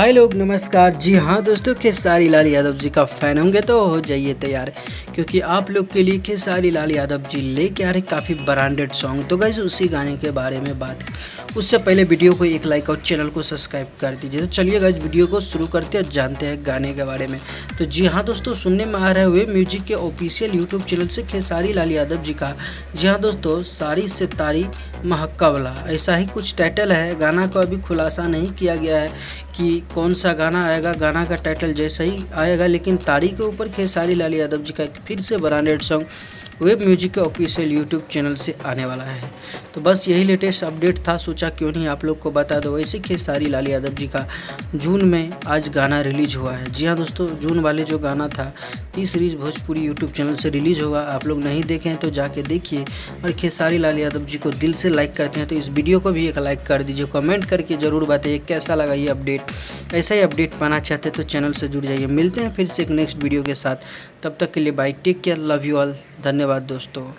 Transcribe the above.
हाय लोग, नमस्कार। जी हाँ दोस्तों, खेसारी लाल यादव जी का फ़ैन होंगे तो हो जाइए तैयार, क्योंकि आप लोग के लिए खेसारी लाल यादव जी लेके आ रहे काफ़ी ब्रांडेड सॉन्ग। तो गाइस उसी गाने के बारे में बात उससे पहले वीडियो को एक लाइक और चैनल को सब्सक्राइब कर दीजिए। तो चलिए गाइस वीडियो को शुरू करते हैं, जानते हैं गाने के बारे में। तो जी हाँ दोस्तों, सुनने में आ रहे हुए म्यूजिक के ऑफिशियल यूट्यूब चैनल से खेसारी लाल यादव जी का। जी हाँ दोस्तों, सारी से तारी महक्का वाला, ऐसा ही कुछ टाइटल है। गाना को अभी खुलासा नहीं किया गया है कि कौन सा गाना आएगा। गाना का टाइटल जैसा ही आएगा, लेकिन तारीख के ऊपर खेसारी लाल यादव जी का एक फिर से ब्रांडेड सॉन्ग वेब म्यूजिक के ऑफिशियल यूट्यूब चैनल से आने वाला है। तो बस यही लेटेस्ट अपडेट था, सोचा क्यों नहीं आप लोग को बता दो। वैसे खेसारी लाल यादव जी का जून में आज गाना रिलीज हुआ है। जी हाँ दोस्तों, जून वाले जो गाना था 30 सीरीज भोजपुरी यूट्यूब चैनल से रिलीज होगा। आप लोग नहीं देखे हैं तो जाके देखिए, और खेसारी लाल यादव जी को दिल से लाइक करते हैं तो इस वीडियो को भी एक लाइक कर दीजिए। कमेंट करके ज़रूर बताइए कैसा लगा ये अपडेट। ऐसा ही अपडेट पाना चाहते हैं तो चैनल से जुड़ जाइए। मिलते हैं फिर से एक नेक्स्ट वीडियो के साथ, तब तक के लिए bye, take care, love you all, धन्यवाद दोस्तों।